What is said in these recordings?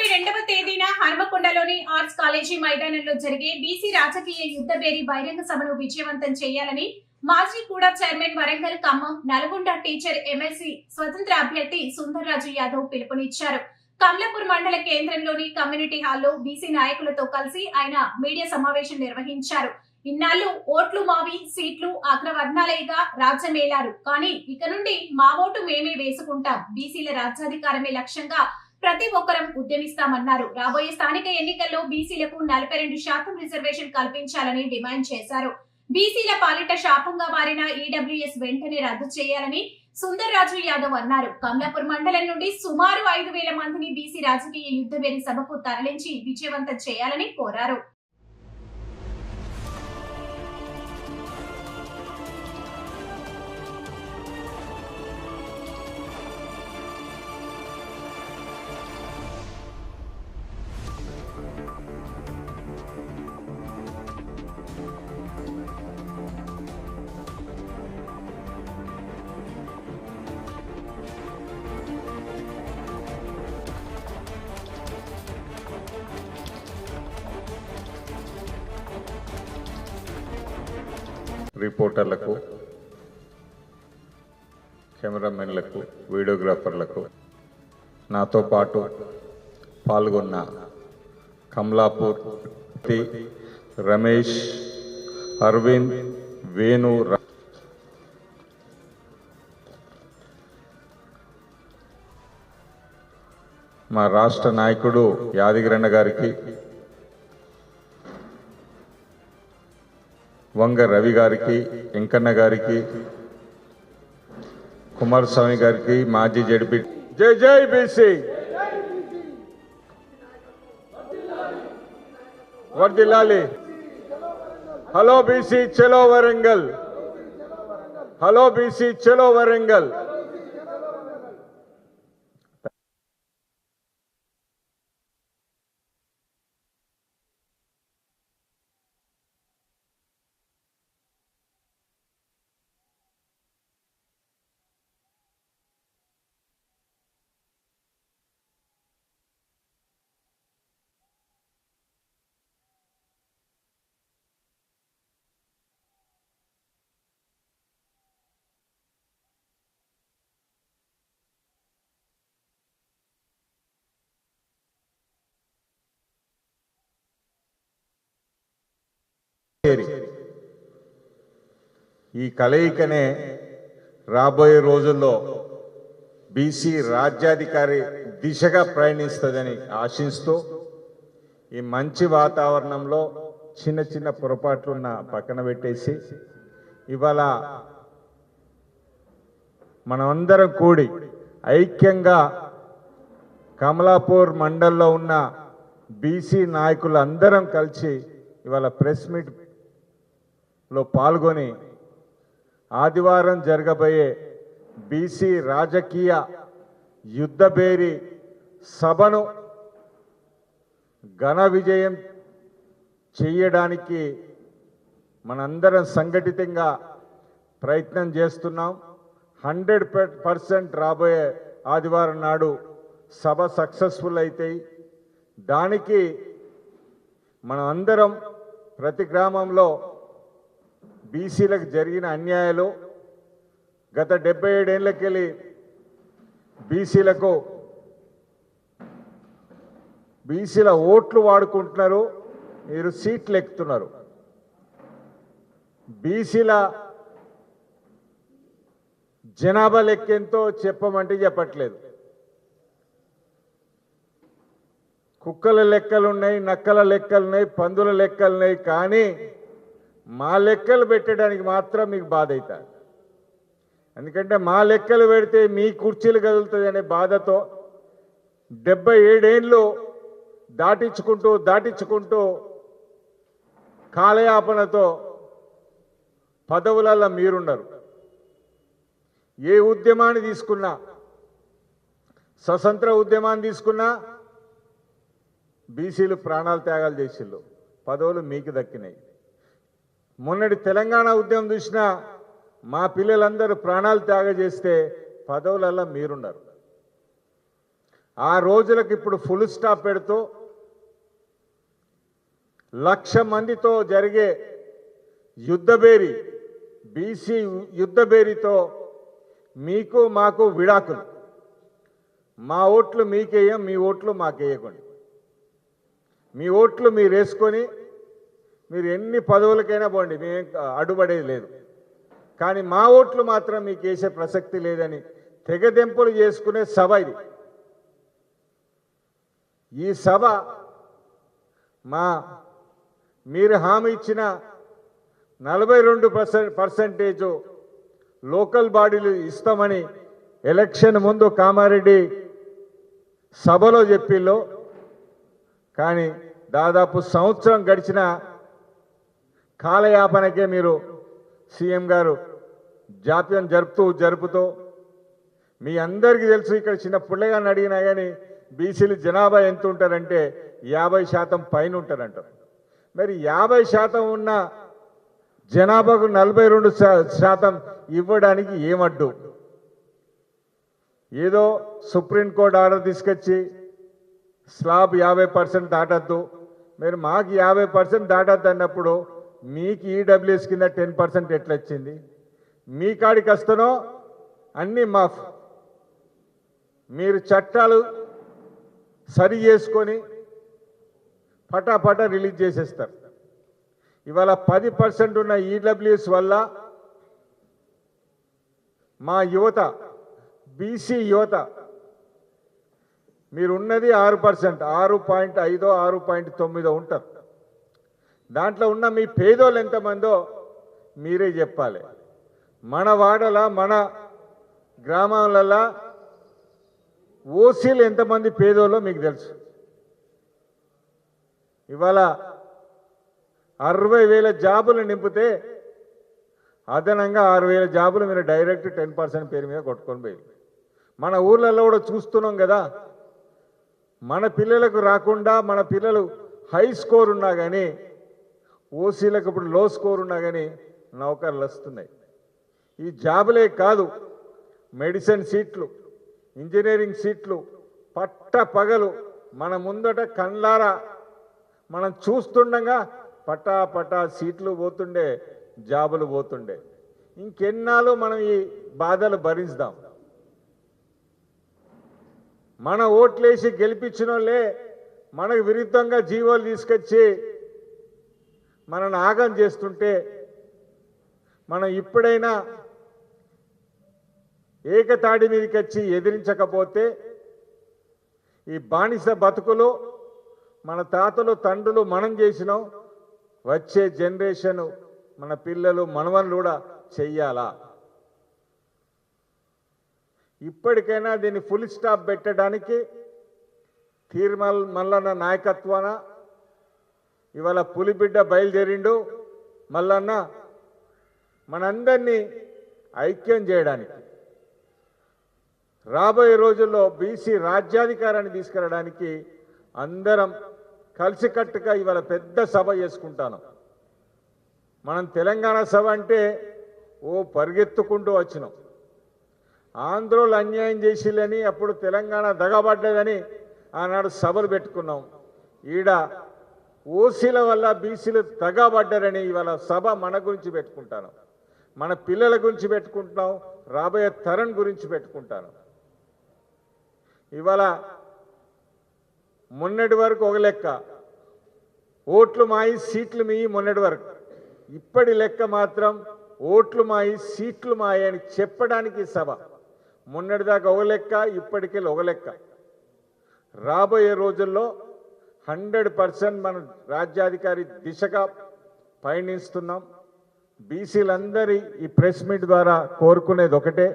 ఫిబ్రవరి 2వ తేదీన హనుమకొండలోని arts college మైదానంలో జరిగే బీసీ రాజకీయ యుద్ధ బేరీ బహిరంగ సభను విజయవంతం చేయాలని మాజీ కూడా chairman Warangal Khammam Nalgonda teacher MLC స్వతంత్ర అభ్యర్థి సుందర్రాజు యాదవ్ పిలుపునిచ్చారు. కమలాపూర్ మండల కేంద్రంలోని కమ్యూనిటీ హాల్లో బీసీ నాయకులతో కలిసి ఆయన మీడియా సమావేశం నిర్వహించారు. ఇన్నాళ్లు ఓట్లు మావి, సీట్లు అగ్రవర్ణాలేగా రాజ్యమేలారు. కానీ ఇక నుండి మా ఓటు మేమే వేసుకుంటాం, బీసీల రాజ్యాధికారమే లక్ష్యంగా ప్రతి ఒక్కరం ఉద్యమిస్తామన్నారు. రాబోయే స్థానిక ఎన్నికల్లో బీసీలకు 42% రిజర్వేషన్ కల్పించాలని డిమాండ్ చేశారు. బీసీల పాలిట శాపంగా మారిన ఈడబ్ల్యూఎస్ వెంటనే రద్దు చేయాలని సుందర్రాజు యాదవ్ అన్నారు. కమలాపూర్ మండలం నుండి సుమారు 5,000 మందిని బీసీ రాజకీయ యుద్ధ బేరీ సభకు తరలించి విజయవంతం చేయాలని కోరారు. రిపోర్టర్లకు, కెమెరామెన్లకు, వీడియోగ్రాఫర్లకు, నాతో పాటు పాల్గొన్న కమలాపూర్ రమేష్, అరవింద్, వేణు, మా రాష్ట్ర నాయకుడు యాదగిరన్న గారికి, వంగ రవి గారికి, వెంకన్న గారికి, కుమారస్వామి గారికి, మాజీ జడ్పీ జై జై బీసీ వర్ధిల్లాలి. హలో బీసీ చలో వరంగల్, హలో బీసీ చలో వరంగల్. ఈ కలయికనే రాబోయే రోజుల్లో బీసీ రాజ్యాధికారి దిశగా ప్రయాణిస్తుందని ఆశిస్తూ ఈ మంచి వాతావరణంలో చిన్న చిన్న పొరపాట్లున్న పక్కన పెట్టేసి ఇవాళ మనమందరం కూడి ఐక్యంగా కమలాపూర్ మండల్లో ఉన్న బీసీ నాయకులు అందరం కలిసి ఇవాళ ప్రెస్ మీట్లో పాల్గొని ఆదివారం జరగబోయే బీసీ రాజకీయ యుద్ధ బేరీ సభను ఘన విజయం చేయడానికి మనందరం సంఘటితంగా ప్రయత్నం చేస్తున్నాం. 100% రాబోయే ఆదివారం నాడు సభ సక్సెస్ఫుల్ అవుతాయి. దానికి మనం అందరం ప్రతి గ్రామంలో బీసీలకు జరిగిన అన్యాయాలు, గత 77 ఏళ్ళకెళ్ళి బీసీల ఓట్లు వాడుకుంటున్నారు, మీరు సీట్లు ఎక్కుతున్నారు. బీసీల జనాభా లెక్కెంతో చెప్పమంటే చెప్పట్లేదు. కుక్కల లెక్కలున్నాయి, నక్కల లెక్కలున్నాయి, పందుల లెక్కలున్నాయి, కానీ మా లెక్కలు పెట్టడానికి మాత్రం మీకు బాధ అవుతుంది. ఎందుకంటే మా లెక్కలు పెడితే మీ కుర్చీలు కదులుతుంది అనే బాధతో 77 ఏళ్ళు దాటించుకుంటూ కాలయాపనతో పదవులలో మీరున్నారు. ఏ ఉద్యమాన్ని తీసుకున్నా, స్వతంత్ర ఉద్యమాన్ని తీసుకున్నా బీసీలు ప్రాణాలు త్యాగాలు చేసిళ్ళు, పదవులు మీకు దక్కినాయి. మొన్నటి తెలంగాణ ఉద్యమం చూసినా మా పిల్లలందరూ ప్రాణాలు త్యాగం చేస్తే పదవులలో మీరున్నారు. ఆ రోజులకు ఇప్పుడు ఫుల్ స్టాప్ పెడుతూ 1,00,000 మందితో జరిగే యుద్ధబేరి బీసీ యుద్ధబేరితో మీకు మాకు విడాకులు. మా ఓట్లు మీకేయం, మీ ఓట్లు మాకేయకండి. మీ ఓట్లు మీరు వేసుకొని మీరు ఎన్ని పదవులకైనా పోండి, మేము అడ్డుపడేది లేదు. కానీ మా ఓట్లు మాత్రం మీకు వేసే ప్రసక్తి లేదని తెగదెంపులు చేసుకునే సభ ఇది. ఈ సభ మీరు హామీ ఇచ్చిన 42% లోకల్ బాడీలు ఇస్తామని ఎలక్షన్ ముందు కామారెడ్డి సభలో చెప్పిల్లో, కానీ దాదాపు సంవత్సరం గడిచిన కాలయాపనకే మీరు సీఎం గారు జాప్యం జరుపుతూ మీ అందరికీ తెలుసు, ఇక్కడ చిన్న పుల్లగాన్ని అడిగినా కానీ బీసీలు జనాభా ఎంత ఉంటారంటే 50% పైన ఉంటారంటారు. మరి 50% ఉన్న జనాభాకు 42% ఇవ్వడానికి ఏమడ్డు? ఏదో సుప్రీంకోర్టు ఆర్డర్ తీసుకొచ్చి స్లాబ్ 50% దాటద్దు, మీరు మాకు 50% దాటద్దు అన్నప్పుడు మీకు ఈడబ్ల్యూఎస్ కింద 10% ఎట్లా వచ్చింది? మీ కాడికి వస్తేనో అన్నీ మాఫ్. మీరు చట్టాలు సరి చేసుకొని పటాపటా రిలీజ్ చేసేస్తారు. ఇవాళ 10% ఉన్న ఈడబ్ల్యూఎస్ వల్ల మా యువత, బీసీ యువత, మీరున్నది 6%, 6.5 6.9 ఉంటారు. దాంట్లో ఉన్న మీ పేదోళ్ళు ఎంతమందో మీరే చెప్పాలి. మన వాడల మన గ్రామాలలో ఓసీలు ఎంతమంది పేదోళ్ళో మీకు తెలుసు. ఇవాళ 60,000 జాబులు నింపితే అదనంగా 6,000 జాబులు మీరు డైరెక్ట్ 10% పేరు మీద కొట్టుకొని పోయి మన ఊర్లలో కూడా చూస్తున్నాం కదా. మన పిల్లలకు రాకుండా మన పిల్లలు హై స్కోర్ ఉన్నా కానీ ఓసీలకు ఇప్పుడు లో స్కోర్ ఉన్నా కానీ నౌకర్లు వస్తున్నాయి. ఈ జాబులే కాదు, మెడిసిన్ సీట్లు, ఇంజనీరింగ్ సీట్లు పట్ట పగలు మన ముందట కళ్ళారా మనం చూస్తుండగా పటా సీట్లు పోతుండే, జాబులు పోతుండే. ఇంకెన్నాళ్ళు మనం ఈ బాధలు భరిస్తాం? మన ఓట్లేసి గెలిపించిన వాళ్ళే మనకు విరుద్ధంగా జీవోలు తీసుకొచ్చి మనల్ని ఆగం చేస్తుంటే మనం ఇప్పుడైనా ఏకతాడి మీదకి వచ్చి ఎదిరించకపోతే ఈ బానిస బతుకులు మన తాతలు తండ్రులు మనం చేసినాం, వచ్చే జనరేషన్ మన పిల్లలు మనవళ్ళు కూడా చెయ్యాలా? ఇప్పటికైనా దీన్ని ఫుల్ స్టాప్ పెట్టడానికి తీర్మాల్ మల్లన్న నాయకత్వాన ఇవాళ పులిబిడ్డ బయలుదేరిండు. మల్లన్న మనందరినీ ఐక్యం చేయడానికి, రాబోయే రోజుల్లో బీసీ రాజ్యాధికారాన్ని తీసుకెళ్ళడానికి అందరం కలిసికట్టుగా ఇవాళ పెద్ద సభ చేసుకుంటాను. మనం తెలంగాణ సభ అంటే పరిగెత్తుకుంటూ వచ్చినాం. ఆంధ్రోలు అన్యాయం చేసిల్లని, అప్పుడు తెలంగాణ దగబడ్డదని ఆనాడు సభలు పెట్టుకున్నాం. ఈడ ఓసీల వల్ల బీసీలు దగబడ్డారని ఇవాళ సభ మన గురించి పెట్టుకుంటాను, మన పిల్లల గురించి పెట్టుకుంటున్నాం, రాబోయే తరం గురించి పెట్టుకుంటాను. ఇవాళ మొన్నటి వరకు ఒక లెక్క, ఓట్లు మాయి సీట్లు మీ మొన్నటి వరకు. ఇప్పటి లెక్క మాత్రం ఓట్లు మాయి సీట్లు మాయి అని చెప్పడానికి సభ. మొన్నటిదాకా ఒక లెక్క, ఇప్పటికే ఒక లెక్క. రాబోయే రోజుల్లో 100% మన రాజ్యాధికారి దిశగా పయనిస్తున్నాం. బీసీలందరి ఈ ప్రెస్ మీట్ ద్వారా కోరుకునేది ఒకటే,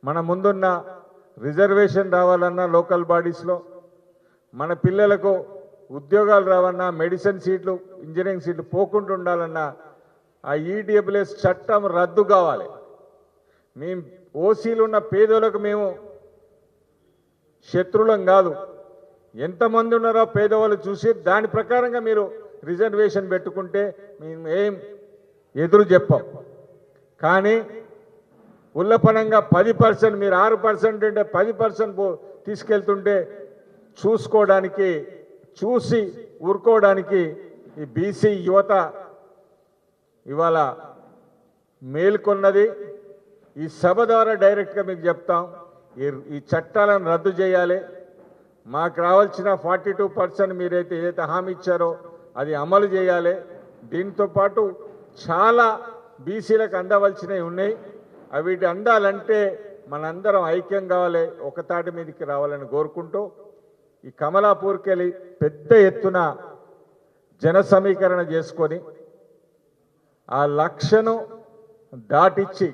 మన ముందున్న రిజర్వేషన్ రావాలన్నా లోకల్ బాడీస్లో, మన పిల్లలకు ఉద్యోగాలు రావన్నా, మెడిసిన్ సీట్లు ఇంజనీరింగ్ సీట్లు పోకుండా ఉండాలన్నా ఆ ఈడబ్ల్యూఎస్ చట్టం రద్దు కావాలి. మేము ఓసీలు ఉన్న పేదోళ్ళకు మేము శత్రువులం కాదు. ఎంతమంది ఉన్నారో పేదవాళ్ళు చూసి దాని ప్రకారంగా మీరు రిజర్వేషన్ పెట్టుకుంటే మేము ఏం ఎదురు చెప్పాం. కానీ ఉల్లపనంగా 10%, మీరు 6% అంటే 10% తీసుకెళ్తుంటే చూసుకోవడానికి చూసి ఊరుకోవడానికి ఈ బీసీ యువత ఇవాళ మేల్కొన్నది. ఈ సభ ద్వారా డైరెక్ట్గా మీకు చెప్తాం, ఈ చట్టాలను రద్దు చేయాలి. మాకు రావాల్సిన 42% మీరైతే ఏదైతే హామీ ఇచ్చారో అది అమలు చేయాలి. దీంతో పాటు చాలా బీసీలకు అందవలసినవి ఉన్నాయి. అవి అందాలంటే మనందరం ఐక్యం కావాలి, ఒక తాటి మీదకి రావాలని కోరుకుంటూ ఈ కమలాపూర్కి వెళ్ళి పెద్ద ఎత్తున జన సమీకరణ చేసుకొని ఆ లక్ష్యను దాటిచ్చి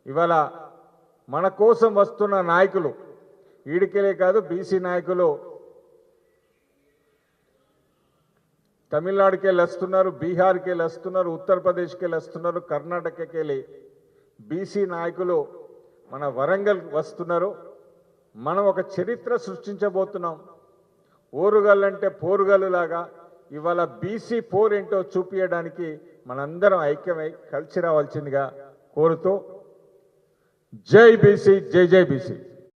ఇవాళ మన కోసం వస్తున్న నాయకులు ఈడికెళ్ళే కాదు, బీసీ నాయకులు తమిళనాడుకి వెళ్ళి వస్తున్నారు, బీహార్కి వెళ్ళి వస్తున్నారు, ఉత్తరప్రదేశ్కి వెళ్ళి వస్తున్నారు, కర్ణాటకకి వెళ్ళి బీసీ నాయకులు మన వరంగల్ వస్తున్నారు. మనం ఒక చరిత్ర సృష్టించబోతున్నాం. ఓరుగల్లంటే పోరుగల్లులాగా ఇవాళ బీసీ పోర్ ఏంటో చూపించడానికి మనందరం ఐక్యమై కలిసి రావాల్సిందిగా కోరుతూ జై బీసీ, జై జై బీసీ.